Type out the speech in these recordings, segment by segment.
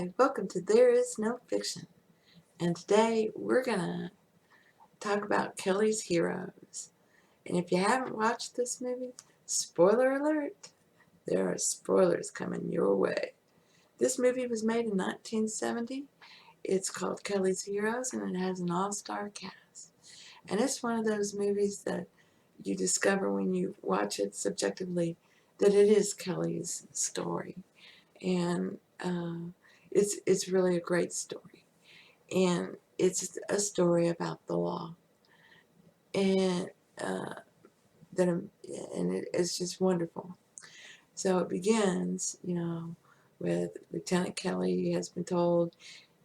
Hi, welcome to There Is No Fiction. And today we're going to talk about Kelly's Heroes. And if you haven't watched this movie, spoiler alert, there are spoilers coming your way. This movie was made in 1970. It's called Kelly's Heroes and it has an all-star cast. And it's one of those movies that you discover when you watch it subjectively that it is Kelly's story. And it's really a great story, and it's a story about the law, and that and it's just wonderful. So it begins, with Lieutenant Kelly has been told,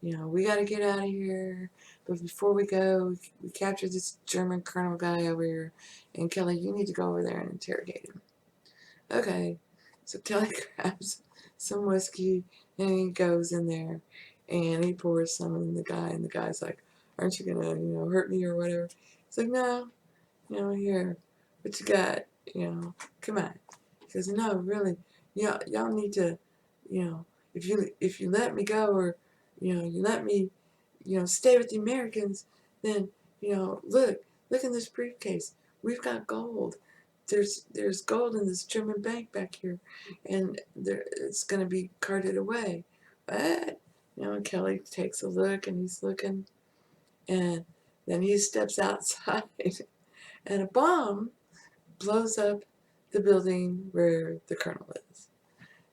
we got to get out of here, but before we go, we captured this German colonel guy over here, and Kelly, you need to go over there and interrogate him. Okay, so Kelly grabs some whiskey and he goes in there and he pours some in the guy, and the guy's like, aren't you gonna, hurt me or whatever? He's like, no, here, what you got, come on. He goes, no, really, y'all need to, if you let me go, or, you let me, stay with the Americans, then, look in this briefcase. We've got gold. There's gold in this German bank back here, and it's going to be carted away. But Kelly takes a look, and he's looking, and then he steps outside, and a bomb blows up the building where the colonel is,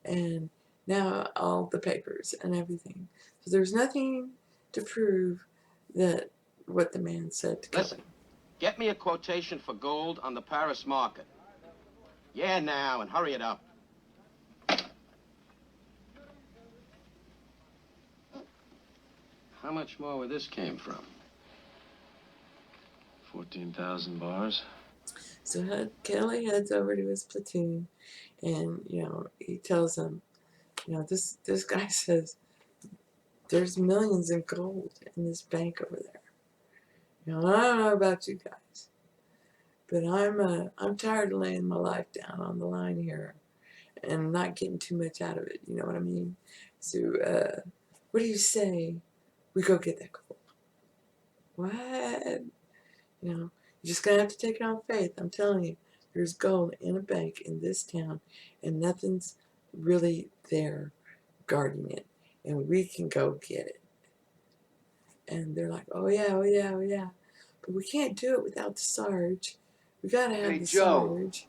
and now all the papers and everything. So there's nothing to prove that what the man said to Kelly. Listen, get me a quotation for gold on the Paris market. Yeah, now, and hurry it up. How much more where this came from? 14,000 bars. So Kelly heads over to his platoon, and he tells them, this guy says there's millions in gold in this bank over there. I don't know about you guys, but I'm tired of laying my life down on the line here and not getting too much out of it. You know what I mean? So what do you say we go get that gold? What? You're just gonna have to take it on faith. I'm telling you, there's gold in a bank in this town, and nothing's really there guarding it, and we can go get it. And they're like, oh yeah, oh yeah, oh yeah, but we can't do it without the Sarge. We gotta have the Joe, Sarge.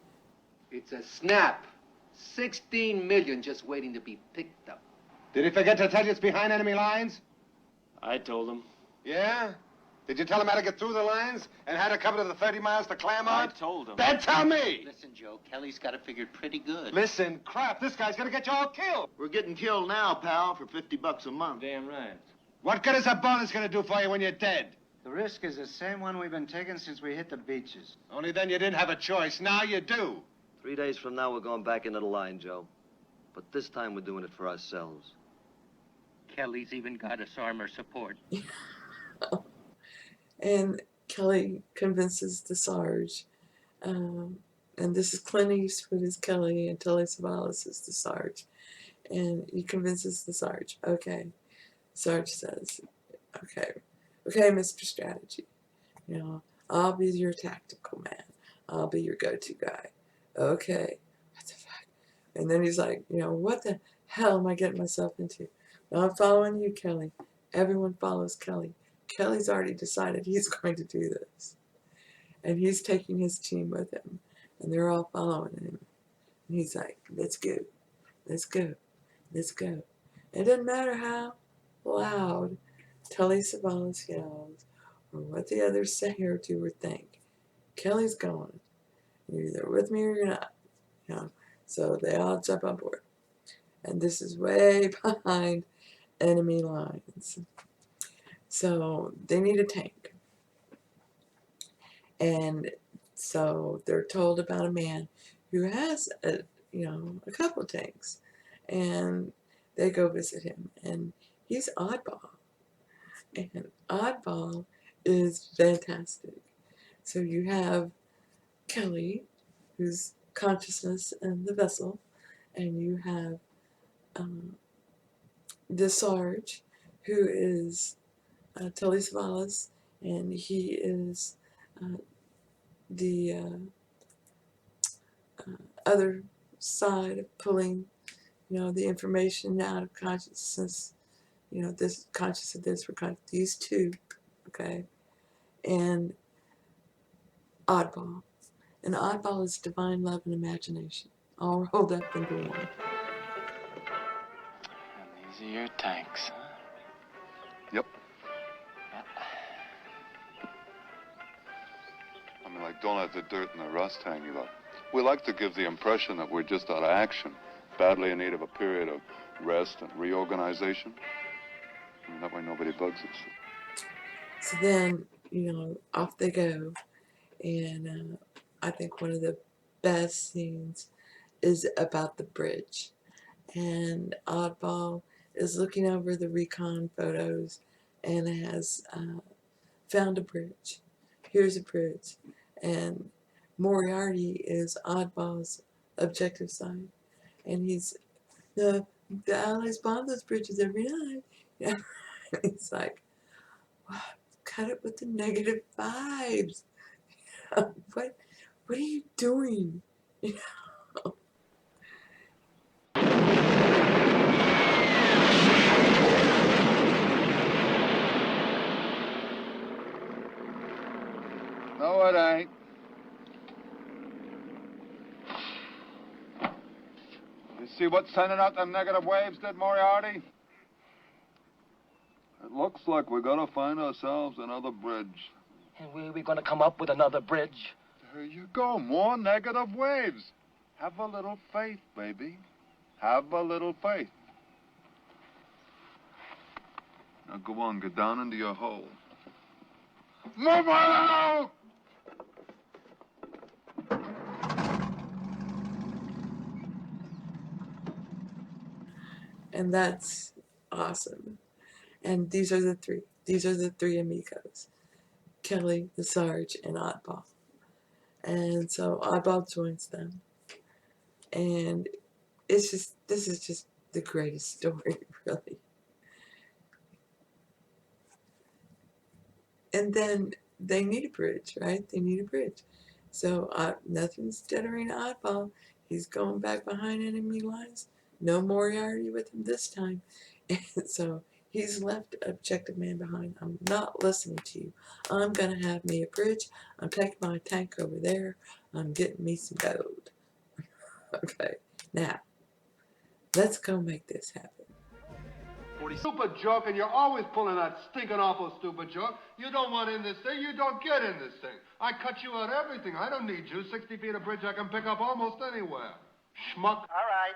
it's a snap. 16 million just waiting to be picked up. Did he forget to tell you it's behind enemy lines? I told him. Yeah? Did you tell him how to get through the lines and how to cover the 30 miles to I Claremont? told him. Then tell me! Listen, Joe, Kelly's got it figured pretty good. Listen, crap, this guy's gonna get you all killed. We're getting killed now, pal, for $50 a month. Damn right. What good is a bonus gonna do for you when you're dead? The risk is the same one we've been taking since we hit the beaches. Only then you didn't have a choice. Now you do. 3 days from now, we're going back into the line, Joe. But this time, we're doing it for ourselves. Kelly's even got us armor support. And Kelly convinces the Sarge, and this is Clint Eastwood as Kelly, and Telly Savalas is the Sarge, and he convinces the Sarge. Okay, Sarge says, okay, Mr. Strategy, I'll be your tactical man. I'll be your go-to guy. Okay, what the fuck? And then he's like, what the hell am I getting myself into? Well, I'm following you, Kelly. Everyone follows Kelly. Kelly's already decided he's going to do this. And he's taking his team with him. And they're all following him. And he's like, let's go. Let's go. Let's go. It doesn't matter how loud Telly Savalas yells or what the others say or do or think. Kelly's going. You're either with me or you're not. So they all jump on board. And this is way behind enemy lines. So they need a tank. And so they're told about a man who has a couple of tanks. And they go visit him. And he's Oddball. And Oddball is fantastic. So you have Kelly, who's consciousness in the vessel, and you have the Sarge, who is Tully Savalas, and he is the other side of pulling, the information out of consciousness. This conscious of this, we're conscious these two, okay, and Oddball, and Oddball is divine love and imagination, all rolled up into one. And these are your tanks, huh? Yep. Yeah. I mean, like, don't let the dirt and the rust hang you up. We like to give the impression that we're just out of action, badly in need of a period of rest and reorganization. And that way nobody bugs us. So then, off they go, and I think one of the best scenes is about the bridge, and Oddball is looking over the recon photos and has found a bridge. Here's a bridge, and Moriarty is Oddball's objective side, and he's the Allies bomb those bridges every night. Yeah, it's like, wow, cut it with the negative vibes. What are you doing? No, it ain't. You see what's sending out them negative waves, did Moriarty? It looks like we're gonna find ourselves another bridge. And where are we going to come up with another bridge? There you go, more negative waves. Have a little faith, baby. Have a little faith. Now go on, get down into your hole. Move out! And that's awesome. And these are the three. These are the three amigos: Kelly, the Sarge, and Oddball. And so Oddball joins them, and this is just the greatest story, really. And then they need a bridge, right? They need a bridge. So nothing's deterring Oddball. He's going back behind enemy lines. No Moriarty with him this time. And so he's left objective man behind. I'm not listening to you. I'm going to have me a bridge. I'm taking my tank over there. I'm getting me some gold. Okay, now, let's go make this happen. Stupid joke, and you're always pulling that stinking awful stupid joke. You don't want in this thing, you don't get in this thing. I cut you out everything. I don't need you. 60 feet of bridge I can pick up almost anywhere. Schmuck. All right.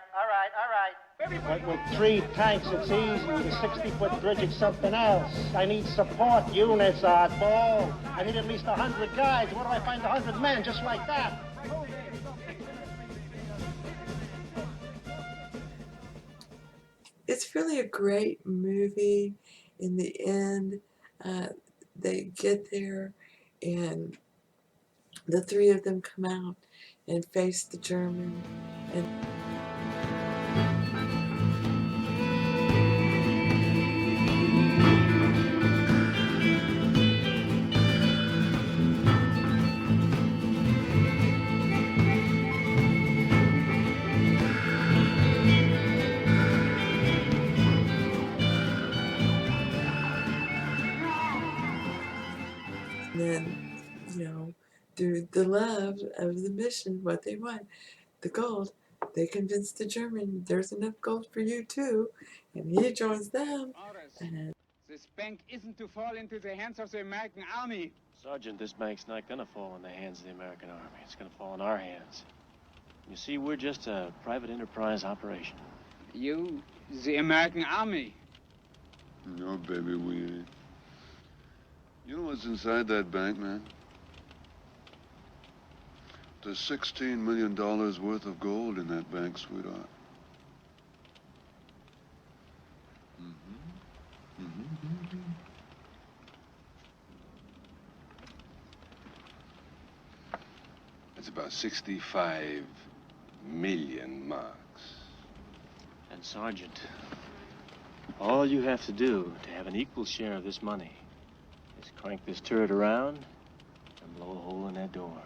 But with 3 tanks, it's easy. With a 60-foot bridge, it's something else. I need support units, Oddball. I need at least 100 guys. Where do I find 100 men just like that? It's really a great movie. In the end, they get there, and the three of them come out and face the German. And then, through the love of the mission, what they want, the gold, they convince the German there's enough gold for you too, and he joins them. And this bank isn't to fall into the hands of the American army. Sergeant, this bank's not gonna fall in the hands of the American army. It's gonna fall in our hands. You see, we're just a private enterprise operation. You, the American army. No, baby, we ain't. You know what's inside that bank, man? There's $16 million worth of gold in that bank, sweetheart. It's about 65 million marks. And Sergeant, All you have to do to have an equal share of this money is crank this turret around and blow a hole in that door.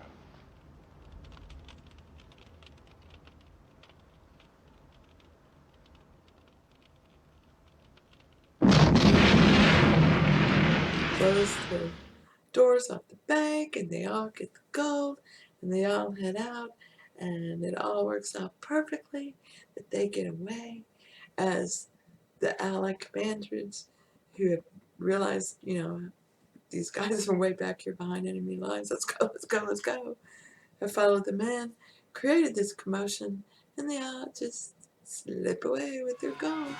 Close the doors off the bank, and they all get the gold, and they all head out, and it all works out perfectly that they get away as the Allied commanders who have realized, these guys are way back here behind enemy lines. Let's go, let's go, let's go. Have followed the man, created this commotion, and they all just slip away with their gold.